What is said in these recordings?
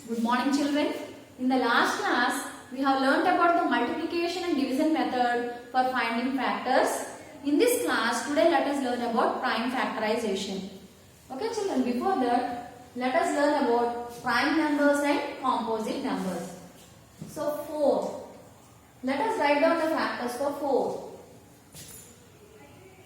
Good morning children. In the last class, we have learnt about the multiplication and division method for finding factors. In this class, today let us learn about prime factorization. Okay children, before that, let us learn about prime numbers and composite numbers. So 4. Let us write down the factors for 4.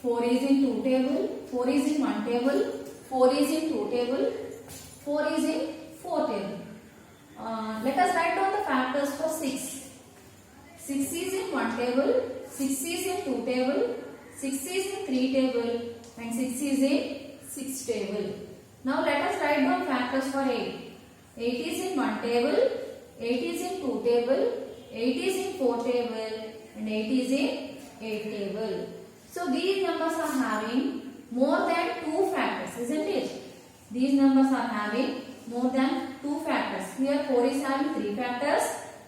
4 is in 2 table, 4 is in 1 table, 4 is in 2 table, 4 is in 4 table. Let us write down the factors for 6. 6 is in 1 table, 6 is in 2 table, 6 is in 3 table and 6 is in 6 table. Now let us write down factors for 8. 8 is in 1 table, 8 is in 2 table, 8 is in 4 table and 8 is in 8 table. So these numbers are having more than 2 factors, isn't it? These numbers are having more than 2 factors. Here 4 is having 3 factors,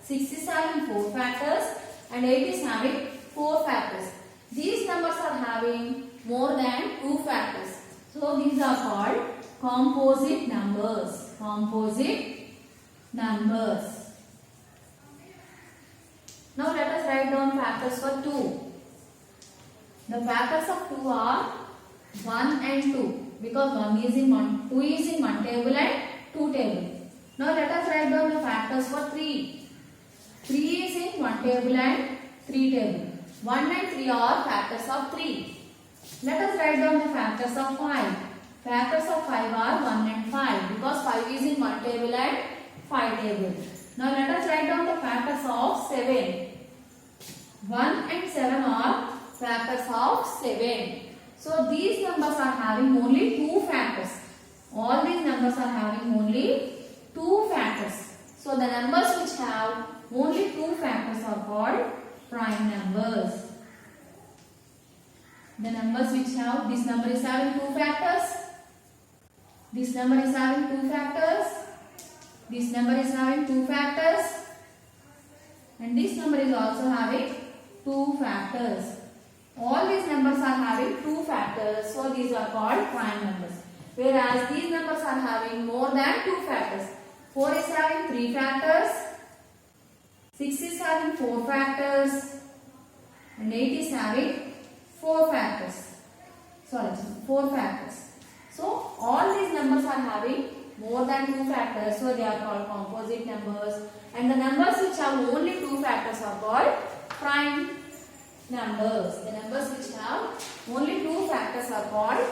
6 is having 4 factors and 8 is having 4 factors. These numbers are having more than 2 factors. So these are called composite numbers. Composite numbers. Now let us write down factors for 2. The factors of 2 are 1 and 2 because 1 is in 1, 2 is in 1 table and 2 table. Now let us write down the factors for 3. 3 is in 1 table and 3 table. 1 and 3 are factors of 3. Let us write down the factors of 5. Factors of 5 are 1 and 5 because 5 is in 1 table and 5 table. Now let us write down the factors of 7. 1 and 7 are factors of 7. So these numbers are having only 2 factors. All these numbers are having only 2 factors. So the numbers which have only 2 factors are called prime numbers. The numbers which have, this number is having 2 factors. This number is having 2 factors. This number is having 2 factors. And this number is also having 2 factors. All these numbers are having 2 factors. So these are called prime numbers. Whereas these numbers are having more than 2 factors. 4 is having 3 factors. 6 is having 4 factors. And 8 is having 4 factors. 4 factors. So all these numbers are having more than 2 factors. So they are called composite numbers. And the numbers which have only 2 factors are called prime numbers. The numbers which have only 2 factors are called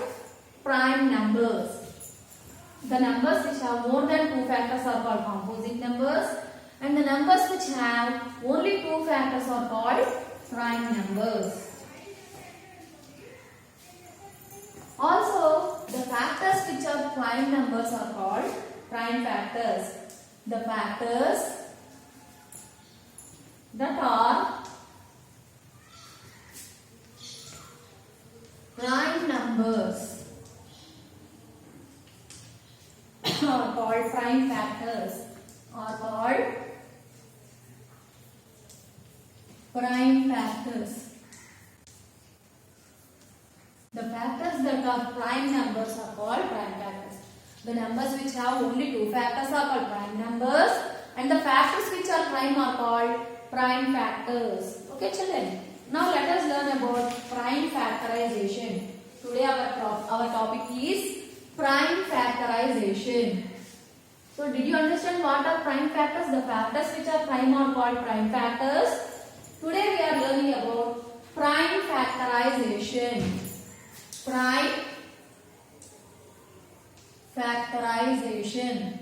prime numbers. The numbers which have more than 2 factors are called composite numbers. And the numbers which have only 2 factors are called prime numbers. Also, the factors which are prime numbers are called prime factors. The factors that are prime numbers are called prime factors. Are called prime factors. The factors that are prime numbers are called prime factors. The numbers which have only 2 factors are called prime numbers, and the factors which are prime are called prime factors. Okay children. Now let us learn about prime factorization. Today our topic is prime factorization. So did you understand what are prime factors? The factors which are prime are called prime factors. Today we are learning about prime factorization. Prime factorization.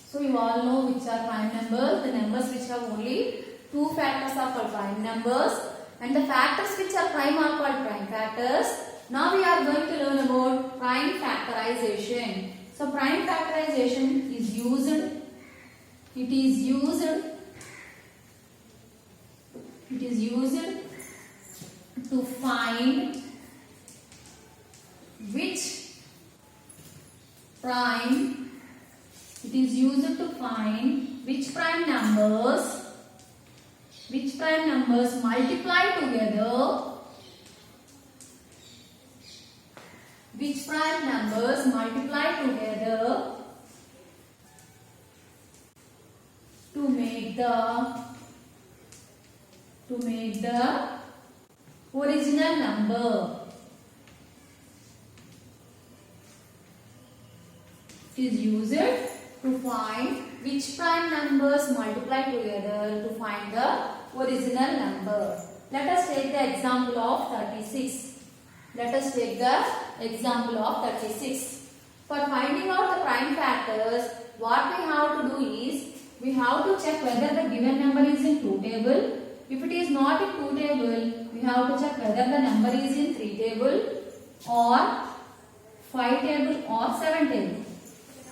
So you all know which are prime numbers. The numbers which have only 2 factors are called prime numbers. And the factors which are prime are called prime factors. Now we are going to learn about prime factorization. So prime factorization is used. It is used to find which prime. It is used to find which prime numbers multiply together which prime numbers multiply together to make the original number. It is used to find which prime numbers multiply together to find the original number. Let us take the example of 36. Let us take the example of 36. For finding out the prime factors, what we have to do is, we have to check whether the given number is in 2 table. If it is not in 2 table, we have to check whether the number is in 3 table or 5 table or 7 table.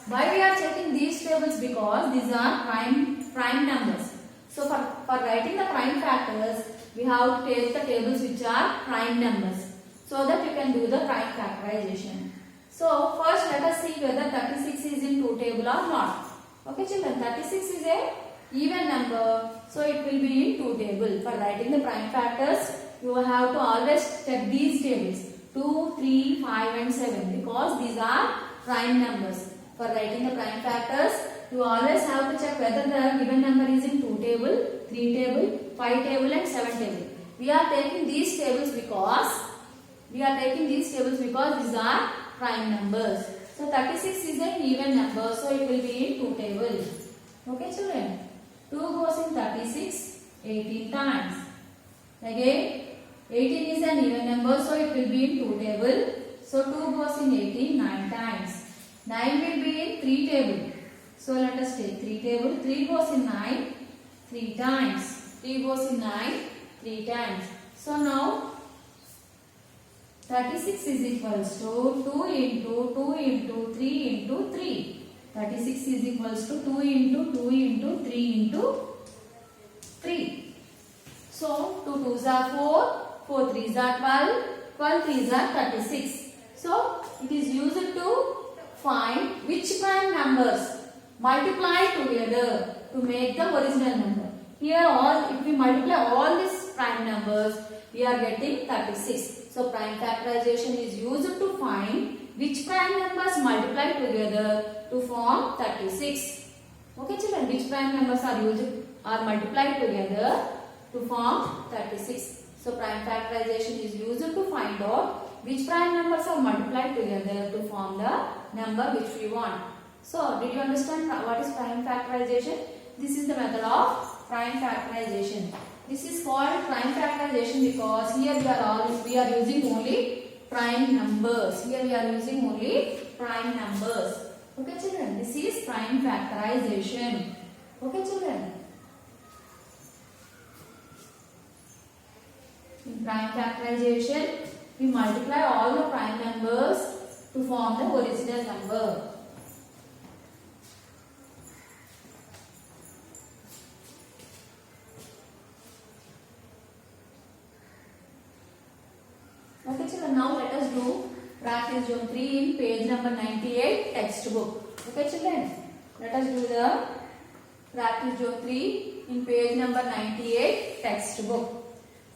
Why we are checking these tables? Because these are prime numbers. So for writing the prime factors, we have to take the tables which are prime numbers, so that we can do the prime factorization. So first let us see whether 36 is in 2 table or not. Okay children, 36 is a even number, so it will be in 2 table. For writing the prime factors, you have to always check these tables 2, 3, 5 and 7, because these are prime numbers. For writing the prime factors, you always have to check whether the given number is in 2 table, 3 table, 5 table and 7 table. We are taking these tables because these are prime numbers. So 36 is an even number, so it will be in 2 table. Okay children, 2 goes in 36 18 times. Again 18 is an even number, so it will be in 2 table. So 2 goes in 18 9 times. 9 will be in 3 table. So let us take 3 table. 3 goes in 9 3 times. 3 goes in 9 3 times. So now 36 is equals to 2 into 3 into 3. 36 is equals to 2 into 3 into 3. So 2 2s are 4, 4 3s are 12, 12 3s are 36. So it is used to find which prime numbers multiply together to make the original number. Here if we multiply all these prime numbers, we are getting 36. So prime factorization is used to find which prime numbers multiply together to form 36. Okay children, which prime numbers are multiplied together to form 36. So prime factorization is used to find out which prime numbers are multiplied together to form the number which we want. So did you understand what is prime factorization? This is the method of prime factorization. This is called prime factorization because here we are using only prime numbers. Here we are using only prime numbers. Okay children, this is prime factorization. Okay children. In prime factorization, we multiply all the prime numbers to form the original number. Okay children, now let us do practice zone 3 in page number 98 textbook. Okay children, let us do the practice zone 3 in page number 98 textbook.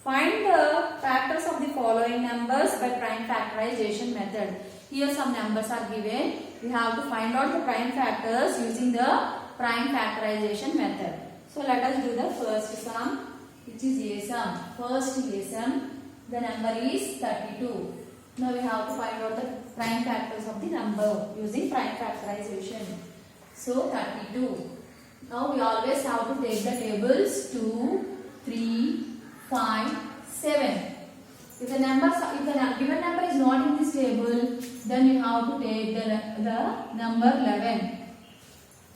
Find the factors of the following numbers by prime factorization method. Here some numbers are given. We have to find out the prime factors using the prime factorization method. So let us do the first sum, which is a sum. First a sum. The number is 32. Now we have to find out the prime factors of the number using prime factorization. So 32. Now we always have to take the tables 2, 3, 5, 7. If the given number is not in this table, then you have to take the number 11.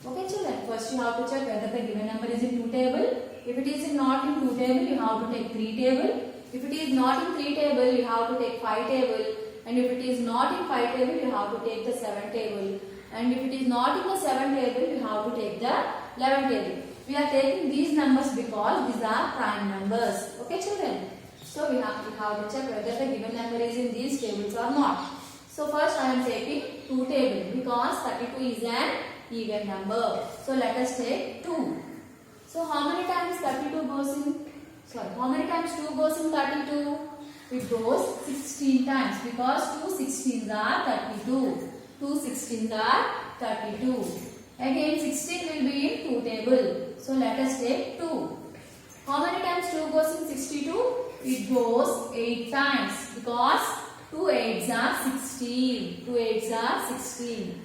Okay children, first you have to check whether the given number is in 2 table. If it is not in 2 table, you have to take 3 table. If it is not in 3 table, you have to take 5 table. And if it is not in 5 table, you have to take the 7 table. And if it is not in the 7 table, you have to take the 11 table. We are taking these numbers because these are prime numbers. Okay children? So we have to check whether the given number is in these tables or not. So first I am taking 2 table because 32 is an even number. So let us take 2. So how many times 32 goes in? Sorry, how many times 2 goes in 32? it goes 16 times because 2 16s are 32. 2 16s are 32. Again 16 will be in 2 table. So let us take 2. How many times 2 goes in 62? It goes 8 times because 2 8s are 16. 2 8s are 16.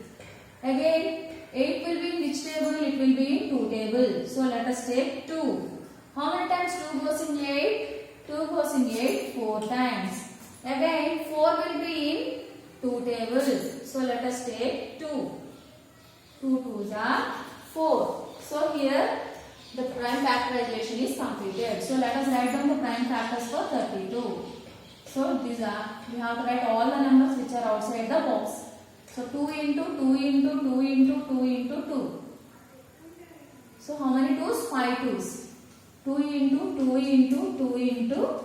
Again 8 will be in which table? It will be in 2 table. So let us take 2. How many times 2 goes in 8? 2 goes in 8 4 times. Again 4 will be in 2 table. So let us take 2. 2 2s are 4. So here the prime factorization is completed. So let us write down the prime factors for 32. So these are, we have to write all the numbers which are outside the box. So 2 into 2 into 2 into 2 into 2. So how many 2s? 5 2s. 2 into 2 into 2 into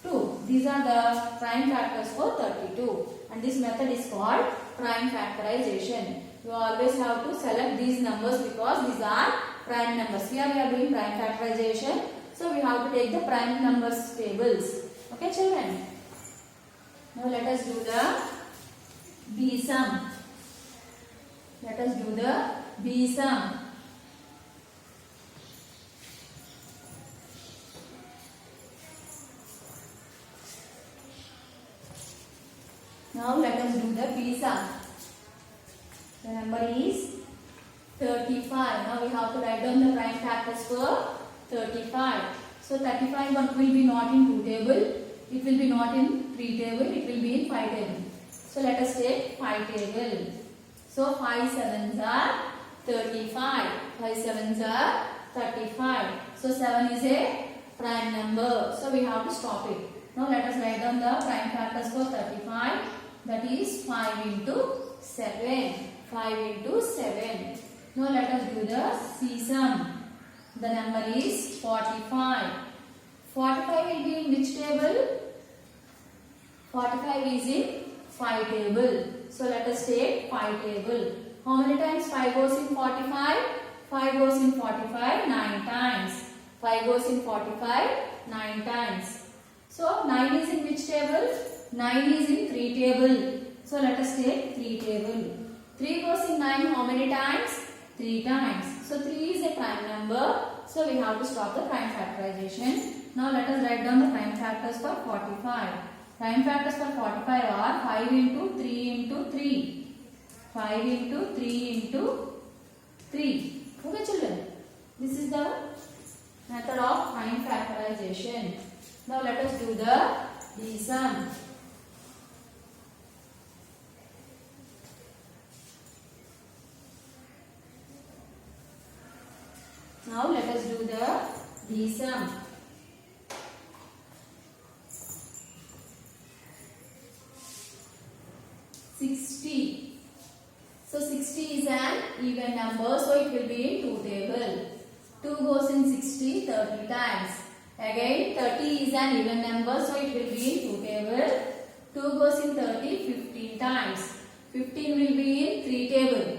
2. These are the prime factors for 32. And this method is called prime factorization. You always have to select these numbers because these are prime numbers. Here we are doing prime factorization. So we have to take the prime numbers tables. Okay children. Now let us do the B sum. Let us do the B sum. Now let us do the B sum. The number is 35. Now we have to write down the prime factors for 35. So 35 will be not in 2 table. It will be not in 3 table. It will be in 5 table. So let us take 5 table. So 5 7s are 35. 5 7s are 35. So 7 is a prime number. So we have to stop it. Now let us write down the prime factors for 35. That is 5 into 7. 5 into 7. Now let us do the C sum. The number is 45. 45 will be in which table? 45 is in 5 table. So let us take 5 table. How many times 5 goes in 45? 5 goes in 45 9 times. 5 goes in 45 9 times. So 9 is in which table? 9 is in 3 table. So let us take 3 table. 3 goes in 9 how many times? 3 times. So 3 is a prime number. So we have to stop the prime factorization. Now let us write down the prime factors for 45. Prime factors for 45 are 5 into 3 into 3. 5 into 3 into 3. Okay children. This is the method of prime factorization. Now let us do the D sum. Now let us do the D sum. So 60 is an even number, so it will be in 2 table. 2 goes in 60 30 times. Again 30 is an even number, so it will be in 2 table. 2 goes in 30 15 times. 15 will be in 3 table.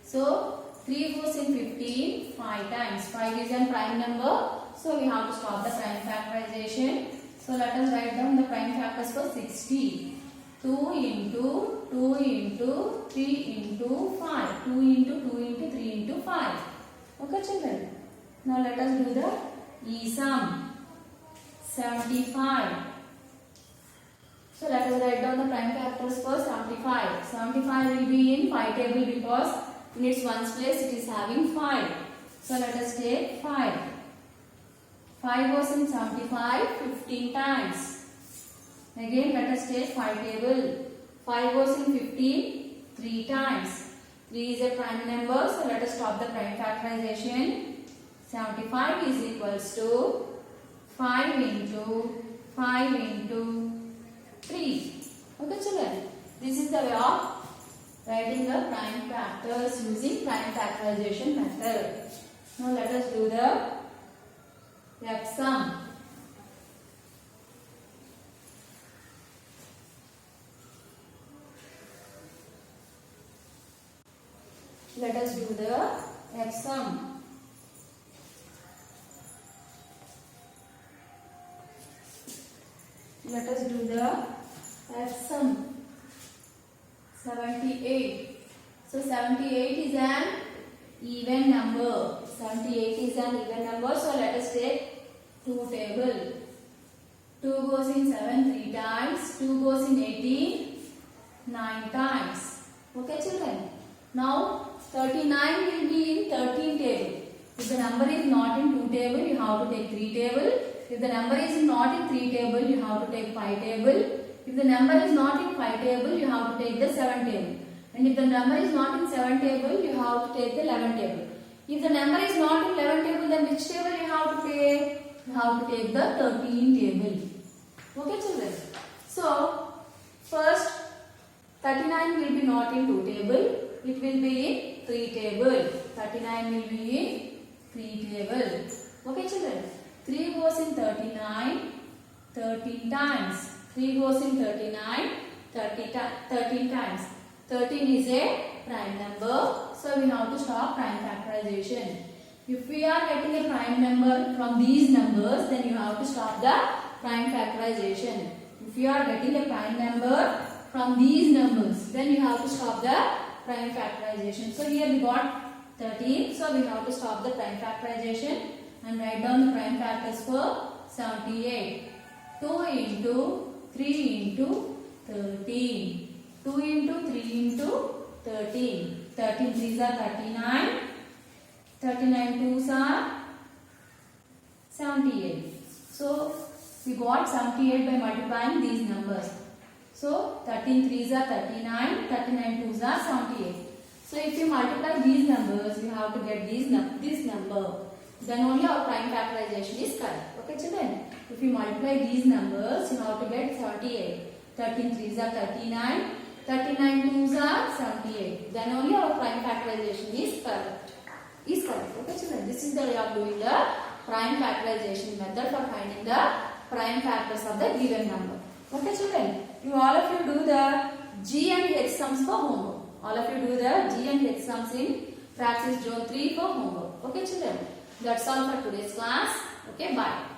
So 3 goes in 15 5 times. 5 is a prime number, so we have to stop the prime factorization. So let us write down the prime factors for 60. 2 into 2 into 3 into 5. 2 into 2 into 3 into 5. Okay children. Now let us do the E sum. 75. So let us write down the prime factors for 75. 75 will be in 5 table because in its ones place it is having 5. So let us take 5. 5 goes in 75 15 times. Again let us take 5 table. 5 goes in 15 3 times. 3 is a prime number, so let us stop the prime factorization. 75 is equals to 5 into 5 into 3. Okay children, this is the way of writing the prime factors using prime factorization method. Now let us do the F sum. Let us do the F sum. let us do the F sum. 78. So 78 is an even number. 78 is an even number. So let us take 2 table. 2 goes in 7 3 times. 2 goes in 18 9 times. Okay children. Now 39 will be in 13 table. If the number is not in 2 table, you have to take 3 table. If the number is not in 3 table, you have to take 5 table. If the number is not in 5 table, you have to take the 7 table. And if the number is not in 7 table, you have to take the 11 table. If the number is not in 11 table, then which table you have to take? You have to take the 13 table. Okay children. So, first 39 will be not in 2 table. It will be in 3 table. 39 will be in 3 table. Okay children. 3 goes in 39 13 times. 3 goes in 39 13 times. 13 is a prime number. So we have to stop prime factorization. If we are getting a prime number from these numbers, then you have to stop the prime factorization. If you are getting a prime number from these numbers, then you have to stop the prime factorization. So here we got 13. So we have to stop the prime factorization and write down the prime factors for 78. 2 into 3 into 13. 2 into 3 into 13. 13 3s are 39. 39 2s are 78. So we got 78 by multiplying these numbers. So 13 3s are 39. 39 2s are 78. So if you multiply these numbers, you have to get this number. Then only our prime factorization is correct. Okay children? If you multiply these numbers, you have to get 78. 13 3s are 39. 39 2s are 78. Then only our prime factorization is correct. Okay children? This is the way of doing the prime factorization method for finding the prime factors of the given number. Okay children? You all of you do the G and H sums for homework. All of you do the G and H sums in practice zone 3 for homework. Okay children? That's all for today's class. Okay, bye.